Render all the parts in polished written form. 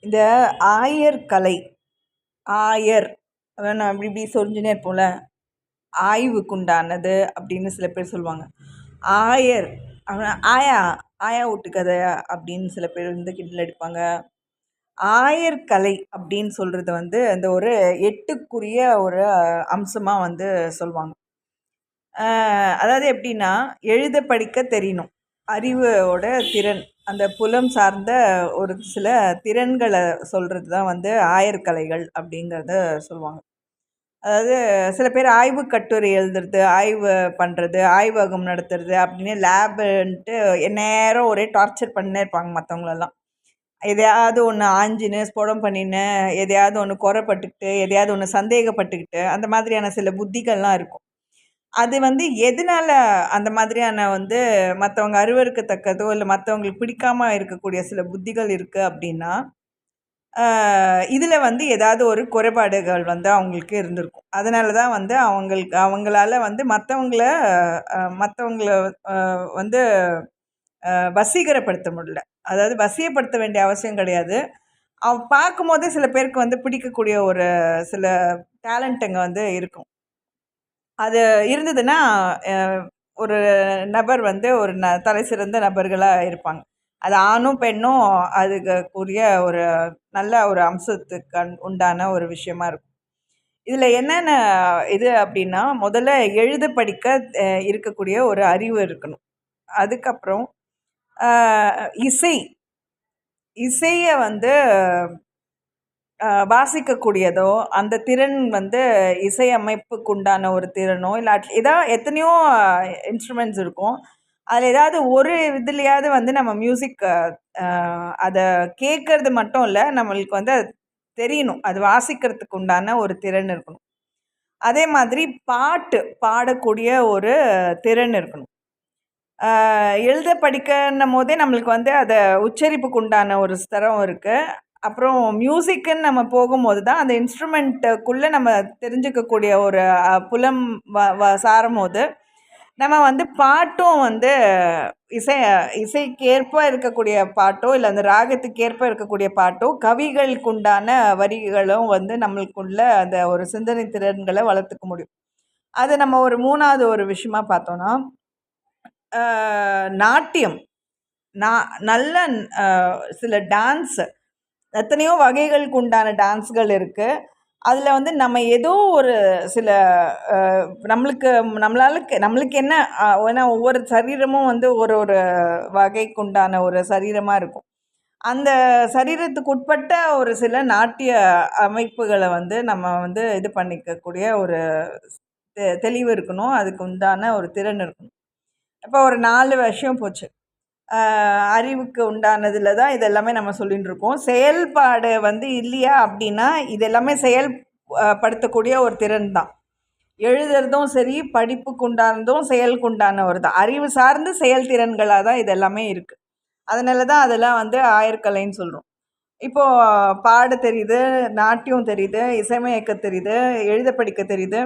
இந்த ஆயர் கலை, ஆயர் நான் இப்படி இப்படி சொரிஞ்சுனே இருப்போம்ல, ஆய்வுக்குண்டானது அப்படின்னு சில பேர் சொல்லுவாங்க. ஆயர் ஆயா ஆயா வீட்டு கதை அப்படின்னு சில பேர் வந்து கிண்டல் அடிப்பாங்க. ஆயர் கலை அப்படின்னு சொல்கிறது வந்து அந்த ஒரு எட்டுக்குரிய ஒரு அம்சமாக வந்து சொல்லுவாங்க. அதாவது எப்படின்னா, எழுத படிக்க தெரியணும், அறிவோட திறன், அந்த புலம் சார்ந்த ஒரு சில திறன்களை சொல்கிறது தான் வந்து ஆயர்கலைகள் அப்படிங்கிறத சொல்லுவாங்க. அதாவது சில பேர் ஆய்வு கட்டுரை எழுதுறது, ஆய்வு பண்ணுறது, ஆய்வகம் நடத்துறது அப்படின்னு லேபுன்ட்டு எந்நேரம் ஒரே டார்ச்சர் பண்ணினே இருப்பாங்க மற்றவங்களெல்லாம். எதையாவது ஒன்று ஆஞ்சின்னு ஸ்போடம் பண்ணின்னு, எதையாவது ஒன்று குறைப்பட்டுக்கிட்டு, எதையாவது ஒன்று சந்தேகப்பட்டுக்கிட்டு, அந்த மாதிரியான சில புத்திகள்லாம் இருக்கும். அது வந்து எதனால அந்த மாதிரியான வந்து மற்றவங்க அருவருக்கத்தக்கதோ இல்லை மற்றவங்களுக்கு பிடிக்காம இருக்கக்கூடிய சில புத்திகள் இருக்குது அப்படின்னா, இதில் வந்து ஏதாவது ஒரு குறைபாடுகள் வந்து அவங்களுக்கு இருந்திருக்கும். அதனால தான் வந்து அவங்களால வந்து மற்றவங்கள வந்து வசீகரப்படுத்த முடியல. அதாவது வசியப்படுத்த வேண்டிய அவசியம் கிடையாது. பார்க்கும்போதே சில பேருக்கு வந்து பிடிக்கக்கூடிய ஒரு சில டேலண்ட்டுங்க வந்து இருக்கும். அது இருந்ததுன்னா ஒரு நபர் வந்து ஒரு தலை சிறந்த நபர்களாக இருப்பாங்க. அது ஆணும் பெண்ணும் அதுக்குரிய ஒரு நல்ல ஒரு அம்சத்துக்கு உண்டான ஒரு விஷயமா இருக்கும். இதில் என்னென்ன இது அப்படின்னா, முதல்ல எழுத படிக்க இருக்கக்கூடிய ஒரு அறிவு இருக்கணும். அதுக்கப்புறம் இசை இசையை வந்து வாசிக்கக்கூடியதோ, அந்த திறன் வந்து இசையமைப்புக்கு உண்டான ஒரு திறனோ, இல்லை எத்தனையோ இன்ஸ்ட்ருமெண்ட்ஸ் இருக்கும். அதில் ஏதாவது ஒரு இதுலையாவது வந்து நம்ம மியூசிக் அதை கேட்கறது மட்டும் இல்லை, நம்மளுக்கு வந்து அது தெரியணும். அது வாசிக்கிறதுக்கு உண்டான ஒரு திறன் இருக்கணும். அதே மாதிரி பாட்டு பாடக்கூடிய ஒரு திறன் இருக்கணும். எழுத படிக்கன்னும் போதே நம்மளுக்கு வந்து அதை உச்சரிப்புக்கு உண்டான ஒரு ஸ்தரம் இருக்குது. அப்புறம் மியூசிக்குன்னு நம்ம போகும்போது தான் அந்த இன்ஸ்ட்ருமெண்ட்டுக்குள்ளே நம்ம தெரிஞ்சுக்கக்கூடிய ஒரு புலம் சாரும்போது நம்ம வந்து பாட்டும் வந்து இசைக்கேற்ப இருக்கக்கூடிய பாட்டோ, இல்லை அந்த ராகத்துக்கேற்ப இருக்கக்கூடிய பாட்டோ, கவிகளுக்கு உண்டான வரிகளும் வந்து நம்மளுக்குள்ள அந்த ஒரு சிந்தனை திறன்களை வளர்த்துக்க முடியும். அது நம்ம ஒரு 3வது ஒரு விஷயமா பார்த்தோன்னா, நாட்டியம். நல்ல சில டான்ஸு, எத்தனையோ வகைகளுக்கு உண்டான டான்ஸ்கள் இருக்குது. அதில் வந்து நம்ம ஏதோ ஒரு சில நம்மளுக்கு என்ன ஏன்னா ஒவ்வொரு சரீரமும் வந்து ஒரு ஒரு வகைக்கு உண்டான ஒரு சரீரமாக இருக்கும். அந்த சரீரத்துக்கு உட்பட்ட ஒரு சில நாட்டிய அமைப்புகளை வந்து நம்ம வந்து இது பண்ணிக்கக்கூடிய ஒரு தெளிவு இருக்கணும். அதுக்கு உண்டான ஒரு திறன் இருக்கணும். இப்போ ஒரு 4 விஷயம் போச்சு. அறிவுக்கு உண்டானதில் தான் இது எல்லாமே நம்ம சொல்லின்னு இருக்கோம். செயல்பாடு வந்து இல்லையா அப்படின்னா, இது எல்லாமே படுத்தக்கூடிய ஒரு திறன் தான். எழுதுறதும் சரி, படிப்புக்கு உண்டானதும் செயலுக்கு உண்டான ஒரு தான். அறிவு சார்ந்து செயல்திறன்களாக தான் இது எல்லாமே இருக்குது. அதனால தான் அதெல்லாம் வந்து ஆயர்கலைன்னு சொல்கிறோம். இப்போது பாட தெரியுது, நாட்டியம் தெரியுது, இசையமைக்க தெரியுது, எழுத படிக்க தெரியுது,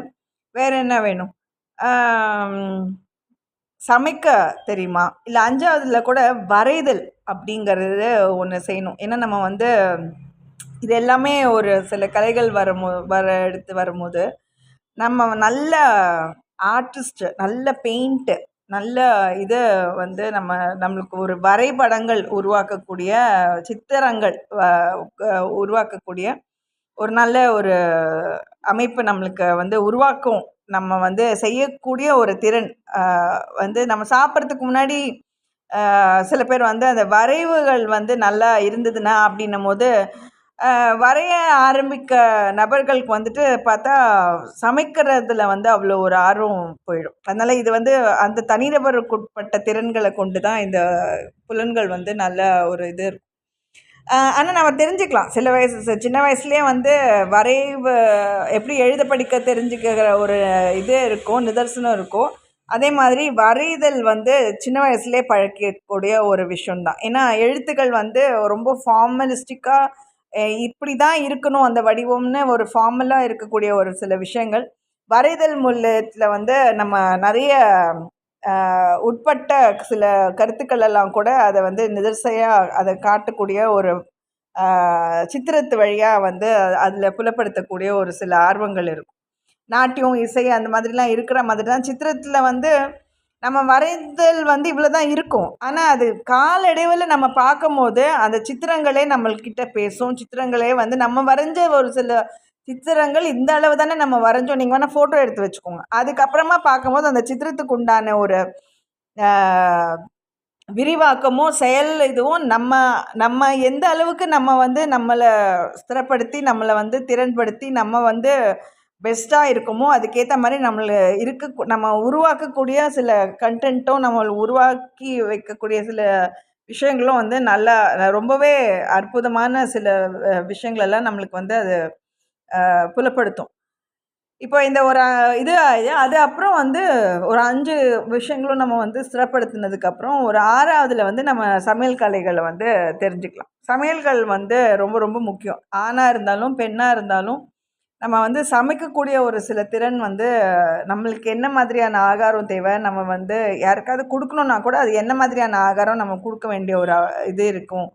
வேறு என்ன வேணும்? சமைக்க தெரியுமா? இல்லை 5வதுல கூட வரைதல் அப்படிங்கிறது ஒன்று செய்யணும். ஏன்னா நம்ம வந்து இது எல்லாமே ஒரு சில கலைகள் எடுத்து வரும்போது நம்ம நல்ல ஆர்டிஸ்ட்டு, நல்ல பெயிண்ட்டு, நல்ல இது வந்து நம்மளுக்கு ஒரு வரைபடங்கள் உருவாக்கக்கூடிய, சித்திரங்கள் உருவாக்கக்கூடிய ஒரு நல்ல ஒரு அமைப்பு நம்மளுக்கு வந்து உருவாக்கும். நம்ம வந்து செய்யக்கூடிய ஒரு திறன் வந்து நம்ம சாப்பிட்றதுக்கு முன்னாடி சில பேர் வந்து அந்த வரைவுகள் வந்து நல்லா இருந்ததுன்னா அப்படின்னும்போது வரைய ஆரம்பிக்க நபர்களுக்கு வந்துட்டு பார்த்தா சமைக்கிறதுல வந்து அவ்வளோ ஒரு ஆர்வம் போயிடும். அதனால் இது வந்து அந்த தனிநபருக்கு உட்பட்ட திறன்களை கொண்டு தான் இந்த புலன்கள் வந்து நல்ல ஒரு இது இருக்கும். ஆனால் நம்ம தெரிஞ்சுக்கலாம், சின்ன வயசுலேயே வந்து வரைவு எப்படி எழுத படிக்க தெரிஞ்சுக்கிற ஒரு இது இருக்கும், நிதர்சனம் இருக்கும். அதே மாதிரி வரைதல் வந்து சின்ன வயசுலேயே பழக்கக்கூடிய ஒரு விஷயம்தான். ஏன்னா எழுத்துக்கள் வந்து ரொம்ப ஃபார்மலிஸ்டிக்காக இப்படி தான் இருக்கணும் அந்த வடிவம்னு ஒரு ஃபார்மலாக இருக்கக்கூடிய ஒரு சில விஷயங்கள் வரைதல் மூலத்தில் வந்து நம்ம நிறைய உட்பட்ட சில கருத்துக்கள் எல்லாம் கூட அதை வந்து நிதர்சையாக அதை காட்டக்கூடிய ஒரு சித்திரத்து வழியாக வந்து அதில் புலப்படுத்தக்கூடிய ஒரு சில ஆர்வங்கள் இருக்கும். நாட்டியம், இசை அந்த மாதிரிலாம் இருக்கிற மாதிரி தான் சித்திரத்தில் வந்து நம்ம வரைதல் வந்து இவ்வளோ தான் இருக்கும். ஆனால் அது காலடைவில் நம்ம பார்க்கும்போது அந்த சித்திரங்களே நம்மள்கிட்ட பேசும். சித்திரங்களே வந்து நம்ம வரைஞ்ச ஒரு சில சித்திரங்கள் இந்த அளவு தானே நம்ம வரைஞ்சோம். நீங்கள் வேணால் ஃபோட்டோ எடுத்து வச்சுக்கோங்க. அதுக்கப்புறமா பார்க்கும்போது அந்த சித்திரத்துக்கு உண்டான ஒரு விரிவாக்கமும் செயல் இதுவும் நம்ம நம்ம எந்த அளவுக்கு நம்ம வந்து நம்மளை ஸ்திரப்படுத்தி நம்மளை வந்து திறன்படுத்தி நம்ம வந்து பெஸ்ட்டாக இருக்குமோ அதுக்கேற்ற மாதிரி நம்ம உருவாக்கக்கூடிய சில கண்டென்ட்டும் நம்ம உருவாக்கி வைக்கக்கூடிய சில விஷயங்களும் வந்து நல்லா ரொம்பவே அற்புதமான சில விஷயங்களெல்லாம் நம்மளுக்கு வந்து அது புலப்படுத்தும். இப்போ இந்த ஒரு இது அது அப்புறம் வந்து ஒரு 5 விஷயங்களும் நம்ம வந்து ஸ்திரப்படுத்தினதுக்கப்புறம் ஒரு 6வதுல வந்து நம்ம சமையல் கலைகளை வந்து தெரிஞ்சுக்கலாம். சமையல்கள் வந்து ரொம்ப ரொம்ப முக்கியம். ஆணாக இருந்தாலும் பெண்ணாக இருந்தாலும் நம்ம வந்து சமைக்கக்கூடிய ஒரு சில திறன் வந்து நம்மளுக்கு என்ன மாதிரியான ஆகாரம் தேவை, நம்ம வந்து யாருக்காவது கொடுக்கணுன்னா கூட அது என்ன மாதிரியான ஆகாரம் நம்ம கொடுக்க வேண்டிய ஒரு இது இருக்கும்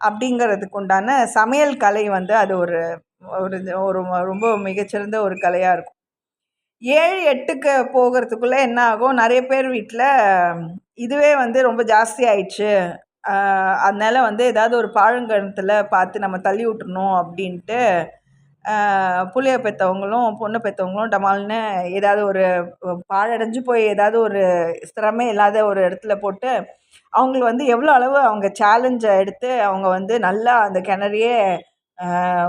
அப்படிங்கிறதுக்கு உண்டான சமையல் கலை வந்து அது ஒரு ஒரு ஒரு ரொம்ப மிகச்சிறந்த ஒரு கலையாக இருக்கும். 7, 8க்கு போகிறதுக்குள்ளே என்ன ஆகும், நிறைய பேர் வீட்டில் இதுவே வந்து ரொம்ப ஜாஸ்தி ஆயிடுச்சு, அதனால வந்து ஏதாவது ஒரு பாழங்கணத்தில் பார்த்து நம்ம தள்ளி விட்டுறணும் அப்படின்ட்டு புள்ளைய பெற்றவங்களும் பொண்ணு பெற்றவங்களும் டமால்னு ஏதாவது ஒரு பாழடைஞ்சு போய் ஏதாவது ஒரு ஸ்திரமே இல்லாத ஒரு இடத்துல போட்டு அவங்களுக்கு வந்து எவ்வளோ அளவு அவங்க சேலஞ்சை எடுத்து அவங்க வந்து நல்லா அந்த கிணறையே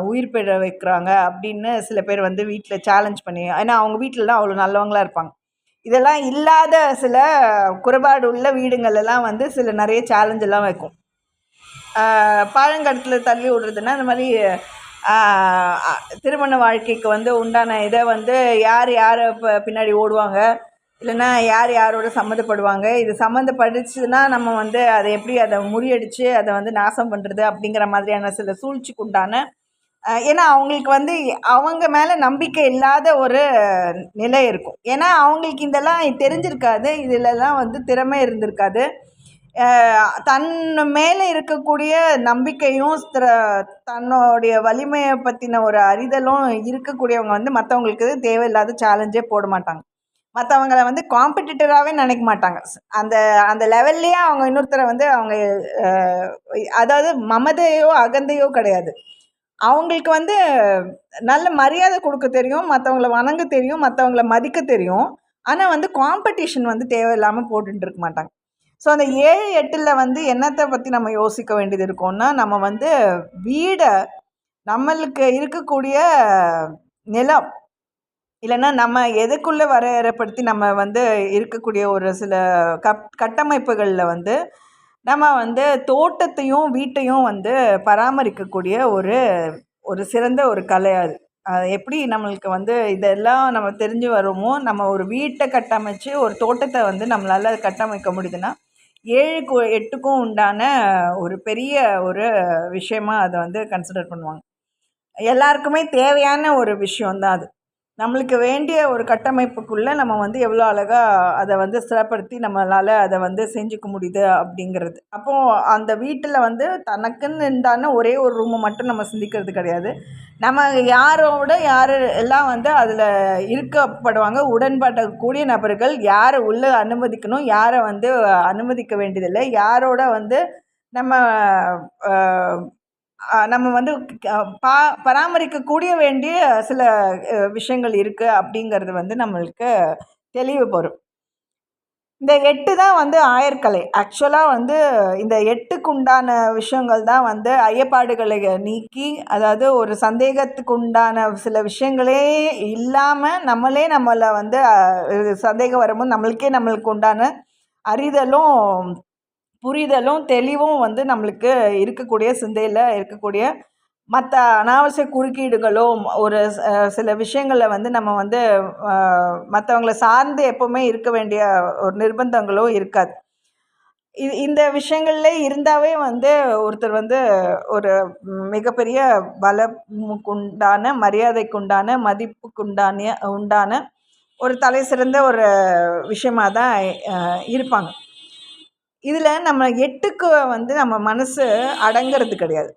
உயிர் பெற வைக்கிறாங்க அப்படின்னு சில பேர் வந்து வீட்டில் சேலஞ்ச் பண்ணி, ஏன்னா அவங்க வீட்டிலலாம் அவ்வளோ நல்லவங்களாக இருப்பாங்க. இதெல்லாம் இல்லாத சில குறைபாடு உள்ள வீடுங்களெல்லாம் வந்து சில நிறைய சேலஞ்செல்லாம் வைக்கும். பாழங்கடத்தில் தள்ளி விடுறதுன்னா இந்த மாதிரி திருமண வாழ்க்கைக்கு வந்து உண்டான இதை வந்து யார் பின்னாடி ஓடுவாங்க, இல்லைன்னா யார் யாரோட சம்மந்தப்படுவாங்க, இது சம்மந்தப்படுச்சுன்னா நம்ம வந்து அதை எப்படி அதை முறியடித்து அதை வந்து நாசம் பண்ணுறது அப்படிங்கிற மாதிரியான சில சூழ்ச்சிக்கு உண்டான ஏன்னா அவங்களுக்கு வந்து அவங்க மேலே நம்பிக்கை இல்லாத ஒரு நிலை இருக்கும். ஏன்னா அவங்களுக்கு இதெல்லாம் தெரிஞ்சிருக்காது, இதிலெல்லாம் வந்து திறமை இருந்திருக்காது. தன் மேலே இருக்கக்கூடிய நம்பிக்கையும் தன்னுடைய வலிமையை பற்றின ஒரு அறிதலும் இருக்கக்கூடியவங்க வந்து மற்றவங்களுக்கு தேவையில்லாத சேலஞ்சே போட மாட்டாங்க. மற்றவங்கள வந்து காம்படிட்டராகவே நினைக்க மாட்டாங்க. அந்த அந்த லெவல்லையே அவங்க இன்னொருத்தரை வந்து அவங்க அதாவது மமதையோ அகந்தையோ கிடையாது. அவங்களுக்கு வந்து நல்ல மரியாதை கொடுக்க தெரியும், மற்றவங்கள வணங்க தெரியும், மற்றவங்கள மதிக்க தெரியும். ஆனால் வந்து காம்படிஷன் வந்து தேவையில்லாமல் போட்டுட்டு இருக்க மாட்டாங்க. ஸோ அந்த 7, 8ல் வந்து என்னத்தை பற்றி நம்ம யோசிக்க வேண்டியது இருக்கோன்னா, நம்ம வந்து வீடை நம்மளுக்கு இருக்கக்கூடிய நிலம் இல்லைன்னா நம்ம எதுக்குள்ளே வரையறைப்படுத்தி நம்ம வந்து இருக்கக்கூடிய ஒரு சில கட்டமைப்புகளில் வந்து நம்ம வந்து தோட்டத்தையும் வீட்டையும் வந்து பராமரிக்கக்கூடிய ஒரு சிறந்த ஒரு கலை அது. எப்படி நம்மளுக்கு வந்து இதெல்லாம் நம்ம தெரிஞ்சு வருமோ, நம்ம ஒரு வீட்டை கட்டமைச்சு ஒரு தோட்டத்தை வந்து நம்மளால் கட்டமைக்க முடியுதுன்னா 7க்கும் 8க்கும் உண்டான ஒரு பெரிய ஒரு விஷயமாக அதை வந்து கன்சிடர் பண்ணுவாங்க. எல்லாருக்குமே தேவையான ஒரு விஷயந்தான் அது. நம்மளுக்கு வேண்டிய ஒரு கட்டமைப்புக்குள்ளே நம்ம வந்து எவ்வளோ அழகாக அதை வந்து ஸ்திரப்படுத்தி நம்மளால் அதை வந்து செஞ்சுக்க முடியுது அப்படிங்கிறது. அப்போது அந்த வீட்டில் வந்து தனக்குன்னு உண்டான ஒரே ஒரு ரூமை மட்டும் நம்ம சிந்திக்கிறது கிடையாது. நம்ம யாரோட யார் எல்லாம் வந்து அதில் இருக்கப்படுவாங்க, உடன்படக்கூடிய நபர்கள் யாரை உள்ளே அனுமதிக்கணும், யாரை வந்து அனுமதிக்க வேண்டியதில்லை, யாரோட வந்து நம்ம நம்ம வந்து பராமரிக்கக்கூடிய வேண்டிய சில விஷயங்கள் இருக்குது அப்படிங்கிறது வந்து நம்மளுக்கு தெளிவு வரும். இந்த 8 தான் வந்து ஆயர்கலை. ஆக்சுவலாக வந்து இந்த 8க்கு உண்டான விஷயங்கள் தான் வந்து ஐயப்பாடுகளை நீக்கி, அதாவது ஒரு சந்தேகத்துக்கு உண்டான சில விஷயங்களே இல்லாமல் நம்மளை வந்து சந்தேகம் வரும்போது நம்மளுக்கு உண்டான அறிதலும் புரிதலும் தெளிவும் வந்து நம்மளுக்கு இருக்கக்கூடிய சிந்தையில் இருக்கக்கூடிய மற்ற அனாவசிய குறுக்கீடுகளோ ஒரு சில விஷயங்களில் வந்து நம்ம வந்து மற்றவங்கள சார்ந்து எப்போவுமே இருக்க வேண்டிய ஒரு நிர்பந்தங்களோ இருக்காது. இந்த விஷயங்கள்ல இருந்தாவே வந்து ஒருத்தர் வந்து ஒரு மிகப்பெரிய பலமுக்குண்டான மரியாதைக்குண்டான மதிப்புக்குண்டான ஒரு தலை சிறந்த ஒரு விஷயமாக தான் இருப்பாங்க. இதில் நம்ம 8க்கு வந்து நம்ம மனசு அடங்கிறது கிடையாது.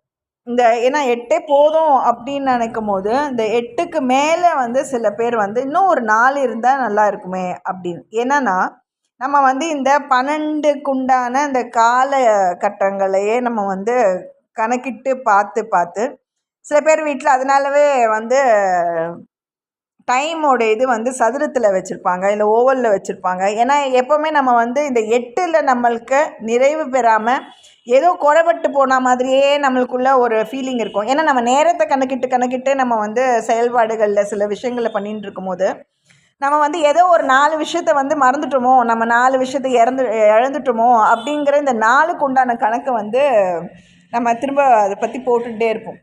இந்த ஏன்னா 8 போதும் அப்படின்னு நினைக்கும்போது, இந்த 8க்கு மேலே வந்து சில பேர் வந்து இன்னும் ஒரு 4 இருந்தா நல்லா இருக்குமே அப்படின்னு. என்னன்னா, நம்ம வந்து இந்த 12க்கு உண்டான இந்த கால கட்டங்களையே நம்ம வந்து கணக்கிட்டு பார்த்து பார்த்து சில பேர் வீட்டில் அதனாலவே வந்து டைமோட இது வந்து சதுரத்தில் வச்சுருப்பாங்க, இல்லை ஓவலில் வச்சுருப்பாங்க. ஏன்னா எப்போவுமே நம்ம வந்து இந்த 8ல் நம்மளுக்கு நிறைவு பெறாமல் ஏதோ குறைபட்டு போன மாதிரியே நம்மளுக்குள்ள ஒரு ஃபீலிங் இருக்கும். ஏன்னா நம்ம நேரத்தை கணக்கிட்டு நம்ம வந்து செயல்பாடுகளில் சில விஷயங்களை பண்ணிட்டு இருக்கும்போது நம்ம வந்து ஏதோ ஒரு 4 விஷயத்த வந்து மறந்துட்டோமோ, நம்ம 4 விஷயத்த இழந்துட்டோமோ அப்படிங்கிற இந்த 4க்கு உண்டான கணக்கை வந்து நம்ம திரும்ப அதை பற்றி போட்டுகிட்டே இருப்போம்.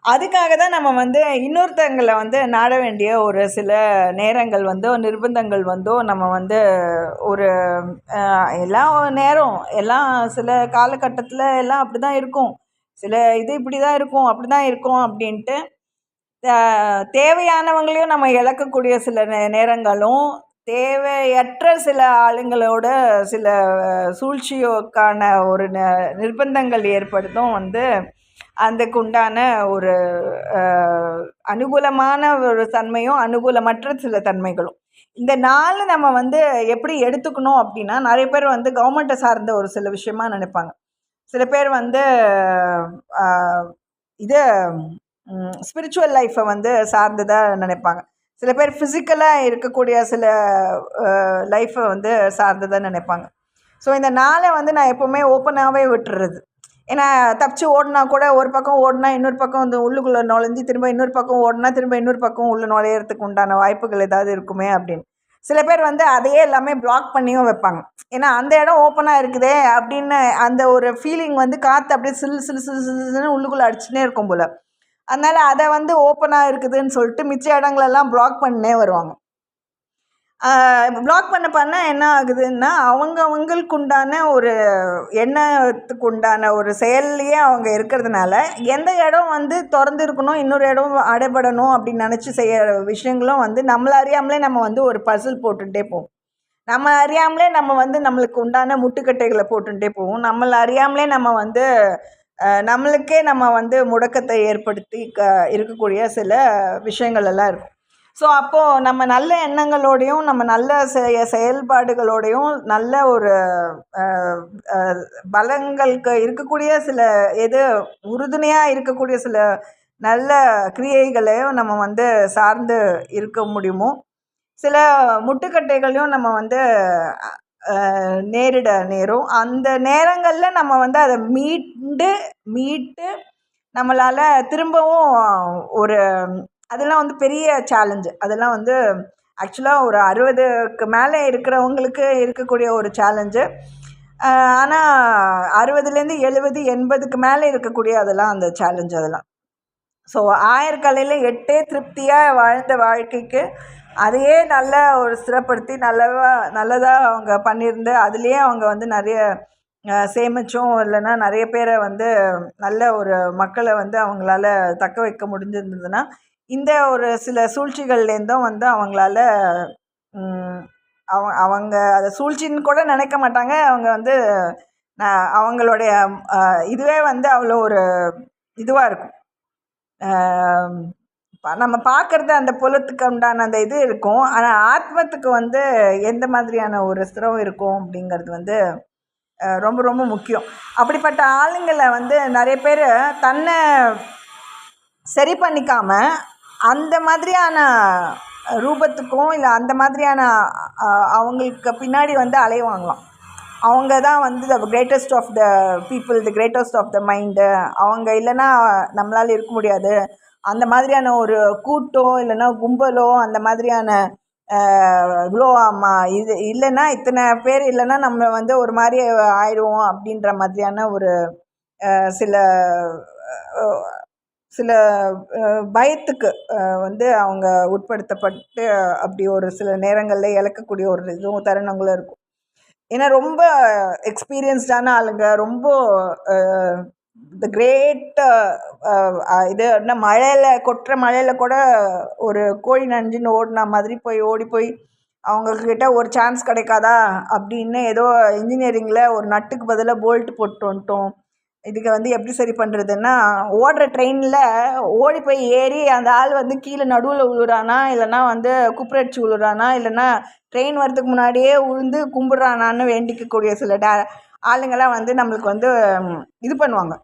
அதுக்காக தான் நம்ம வந்து இன்னொருத்தங்களை வந்து நாட வேண்டிய ஒரு சில நேரங்கள் வந்தோ, நிர்பந்தங்கள் வந்தோ நம்ம வந்து ஒரு எல்லாம் நேரம் எல்லாம் சில காலகட்டத்தில் எல்லாம் அப்படி தான் இருக்கும். சில இது இப்படி தான் இருக்கும், அப்படி தான் இருக்கும் அப்படின்ட்டு தேவையானவங்களையும் நம்ம இழக்கக்கூடிய சில நேரங்களும், தேவையற்ற சில ஆளுங்களோட சில சூழ்ச்சியோக்கான ஒரு நிர்பந்தங்கள் ஏற்படுத்தும் வந்து அதுக்குண்டான ஒரு அனுகூலமான ஒரு தன்மையும், அனுகூலமற்ற சில தன்மைகளும். இந்த 4 நம்ம வந்து எப்படி எடுத்துக்கணும் அப்படின்னா, நிறைய பேர் வந்து கவர்மெண்ட்டை சார்ந்த ஒரு சில விஷயமா நினைப்பாங்க. சில பேர் வந்து இது ஸ்பிரிச்சுவல் லைஃப்பை வந்து சார்ந்ததாக நினைப்பாங்க. சில பேர் ஃபிசிக்கலாக இருக்கக்கூடிய சில லைஃப்பை வந்து சார்ந்ததாக நினைப்பாங்க. ஸோ இந்த 4 வந்து நான் எப்போவுமே ஓப்பனாகவே விட்டுறது. ஏன்னா தப்பிச்சு ஓடினா கூட ஒரு பக்கம் ஓடினா இன்னொரு பக்கம் வந்து உள்ளுக்குள்ளே நுழைஞ்சி திரும்ப இன்னொரு பக்கம் ஓடினா திரும்ப இன்னொரு பக்கம் உள்ளே நுழையிறதுக்கு உண்டான வாய்ப்புகள் ஏதாவது இருக்குமே அப்படின்னு. சில பேர் வந்து அதையே எல்லாமே பிளாக் பண்ணியும் வைப்பாங்க. ஏன்னா அந்த இடம் ஓப்பனாக இருக்குதே அப்படின்னு அந்த ஒரு ஃபீலிங் வந்து காற்று அப்படியே சில்லு சில்லு சில்லு சில்லுன்னு உள்ளுக்குள்ளே அடிச்சுனே இருக்கும் போல். அதனால் அதை வந்து ஓப்பனாக இருக்குதுன்னு சொல்லிட்டு மிச்ச இடங்களெல்லாம் பிளாக் பண்ணே வருவாங்க. பிளாக் பண்ண என்ன ஆகுதுன்னா, அவங்களுக்கு உண்டான ஒரு எண்ணத்துக்கு உண்டான ஒரு செயல்லையே அவங்க இருக்கிறதுனால, எந்த இடம் வந்து திறந்து இருக்கணும், இன்னொரு இடம் அடைபடணும் அப்படின்னு நினச்சி செய்கிற விஷயங்களும் வந்து நம்மளை அறியாமலே நம்ம வந்து ஒரு பசில் போட்டுகிட்டே போவோம். நம்ம அறியாமலே நம்ம வந்து நம்மளுக்கு உண்டான முட்டுக்கட்டைகளை போட்டுகிட்டே போவோம். நம்மளை அறியாமலே நம்ம வந்து நம்மளுக்கே நம்ம வந்து முடக்கத்தை ஏற்படுத்தி இருக்கக்கூடிய சில விஷயங்கள் எல்லாம் இருக்கும். ஸோ அப்போது நம்ம நல்ல எண்ணங்களோடையும் நம்ம நல்ல செயல்பாடுகளோடையும் நல்ல ஒரு பலங்களுக்கு இருக்கக்கூடிய சில உறுதுணையாக இருக்கக்கூடிய சில நல்ல கிரியைகளையும் நம்ம வந்து சார்ந்து இருக்க முடியுமோ, சில முட்டுக்கட்டைகளையும் நம்ம வந்து நேரிட நேரும். அந்த நேரங்களில் நம்ம வந்து அதை மீட்டு நம்மளால் திரும்பவும் ஒரு அதெல்லாம் வந்து பெரிய சேலஞ்சு. அதெல்லாம் வந்து ஆக்சுவலாக ஒரு 60க்கு மேலே இருக்கிறவங்களுக்கு இருக்கக்கூடிய ஒரு சேலஞ்சு. ஆனால் 60லேருந்து 70, 80க்கு மேலே இருக்கக்கூடிய அதெல்லாம் அந்த சேலஞ்சு அதெல்லாம். ஸோ 1000 கலையில் 8 திருப்தியாக வாழ்ந்த வாழ்க்கைக்கு அதையே நல்லா ஒரு ஸ்திரப்படுத்தி நல்லதாக அவங்க பண்ணியிருந்து அதுலேயே அவங்க வந்து நிறைய சேமிச்சும் இல்லைன்னா நிறைய பேரை வந்து நல்ல ஒரு மக்களை வந்து அவங்களால தக்க வைக்க முடிஞ்சிருந்ததுன்னா, இந்த ஒரு சில சூழ்ச்சிகள்லேருந்தும் வந்து அவங்களால அவங்க அதை சூழ்ச்சின்னு கூட நினைக்க மாட்டாங்க. அவங்க வந்து அவங்களுடைய இதுவே வந்து அவ்வளோ ஒரு இதுவாக இருக்கும். நம்ம பார்க்குறது அந்த புலத்துக்கு உண்டான அந்த இது இருக்கும். ஆனால் ஆத்மத்துக்கு வந்து எந்த மாதிரியான ஒரு ஸ்திரம் இருக்கும் அப்படிங்கிறது வந்து ரொம்ப ரொம்ப முக்கியம். அப்படிப்பட்ட ஆளுங்களை வந்து நிறைய பேர் தன்னை சரி பண்ணிக்காமல் அந்த மாதிரியான ரூபத்துக்கும் இல்லை அந்த மாதிரியான அவங்களுக்கு பின்னாடி வந்து அலைவாங்களாம். அவங்க தான் வந்து the greatest of the people, the greatest of the mind. அவங்க இல்லைன்னா நம்மளால் இருக்க முடியாது. அந்த மாதிரியான ஒரு கூட்டோ இல்லைன்னா கும்பலோ அந்த மாதிரியான இவ்வளோ இது இல்லைன்னா இத்தனை பேர் இல்லைன்னா நம்ம வந்து ஒரு மாதிரி ஆயிடுவோம் அப்படின்ற மாதிரியான ஒரு சில சில பயத்துக்கு வந்து அவங்க உட்படுத்தப்பட்டு அப்படி ஒரு சில நேரங்களில் இழக்கக்கூடிய ஒரு இதுவும் தருணங்களும் இருக்கும். ஏன்னா ரொம்ப எக்ஸ்பீரியன்ஸ்டான ஆளுங்க, ரொம்ப த கிரேட் இது என்ன மழையில் கொட்டுற மழையில் கூட ஒரு கோழி நஞ்சுன்னு ஓடின மாதிரி ஓடி போய் அவங்கக்கிட்ட ஒரு சான்ஸ் கிடைக்காதா அப்படின்னு ஏதோ இன்ஜினியரிங்கில் ஒரு நட்டுக்கு பதிலாக போல்ட்டு போட்டு வந்துட்டோம். இதுக்கு வந்து எப்படி சரி பண்ணுறதுன்னா, ஓடுற ட்ரெயினில் ஓடி போய் ஏறி அந்த ஆள் வந்து கீழே நடுவில் விழுறானா, இல்லைன்னா வந்து குப்புரடிச்சு விழுறானா, இல்லைன்னா ட்ரெயின் வரதுக்கு முன்னாடியே விழுந்து கும்பிட்றானான்னு வேண்டிக்கக்கூடிய சில ஆளுங்கள்லாம் வந்து நம்மளுக்கு வந்து இது பண்ணுவாங்க.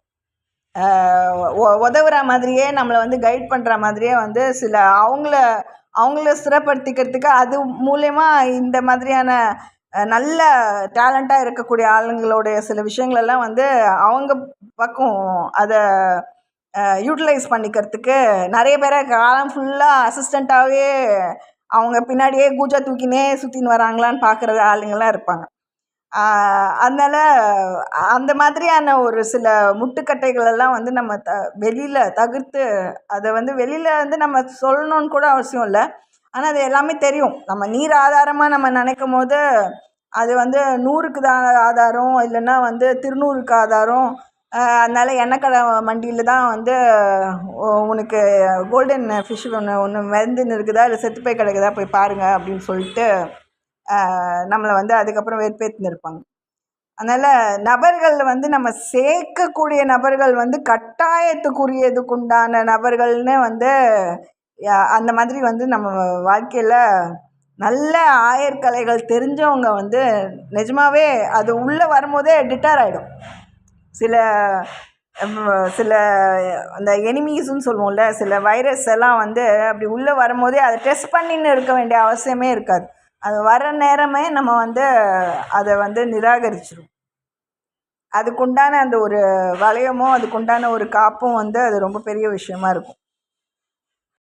உதவுற மாதிரியே நம்மளை வந்து கைட் பண்ணுற மாதிரியே வந்து சில அவங்கள ஸ்திரப்படுத்திக்கிறதுக்கு அது மூலயமா இந்த மாதிரியான நல்ல டேலண்ட்டாக இருக்கக்கூடிய ஆளுங்களுடைய சில விஷயங்களெல்லாம் வந்து அவங்க பக்கம் அதை யூட்டிலைஸ் பண்ணிக்கிறதுக்கு நிறைய பேரை காலம் ஃபுல்லாக அசிஸ்டண்ட்டாகவே அவங்க பின்னாடியே கூஜா தூக்கினே சுற்றின்னு வராங்களான்னு பார்க்குற ஆளுங்கள்லாம் இருப்பாங்க. அதனால் அந்த மாதிரியான ஒரு சில முட்டுக்கட்டைகளெல்லாம் வந்து நம்ம வெளியில் தவிர்த்து அதை வந்து வெளியில் வந்து நம்ம சொல்லணுன்னு கூட அவசியம் இல்லை. ஆனால் அது எல்லாமே தெரியும். நம்ம நீர் ஆதாரமாக நம்ம நினைக்கும் போது அது வந்து 100க்கு தான் ஆதாரம், இல்லைன்னா வந்து திருநூறுக்கு ஆதாரம். அதனால் எண்ணெய் மண்டியில் தான் வந்து உனக்கு கோல்டன் ஃபிஷ் ஒன்று மிதந்துன்னு இருக்குதா, இல்லை செத்து போய் கிடக்குதா போய் பாருங்கள் அப்படின்னு சொல்லிட்டு நம்மளை வந்து அதுக்கப்புறம் வெறுப்பேற்றின்னு இருப்பாங்க. அதனால் நபர்கள் வந்து நம்ம சேர்க்கக்கூடிய நபர்கள் வந்து கட்டாயத்துக்குரியதுக்குண்டான நபர்கள்னு வந்து அந்த மாதிரி வந்து நம்ம வாழ்க்கையில் நல்ல ஆயர்கலைகள் தெரிஞ்சவங்க வந்து நிஜமாவே அது உள்ளே வரும்போதே டிட்டார் ஆகிடும். சில சில அந்த எனிமீஸ்ன்னு சொல்லுவோம்ல, சில வைரஸ் எல்லாம் வந்து அப்படி உள்ளே வரும்போதே அதை டெஸ்ட் பண்ணின்னு இருக்க வேண்டிய அவசியமே இருக்காது. அது வர நேரமே நம்ம வந்து அதை வந்து நிராகரிச்சிடும். அதுக்குண்டான அந்த ஒரு வளையமோ அதுக்குண்டான ஒரு காப்பும் வந்து அது ரொம்ப பெரிய விஷயமா இருக்கும்.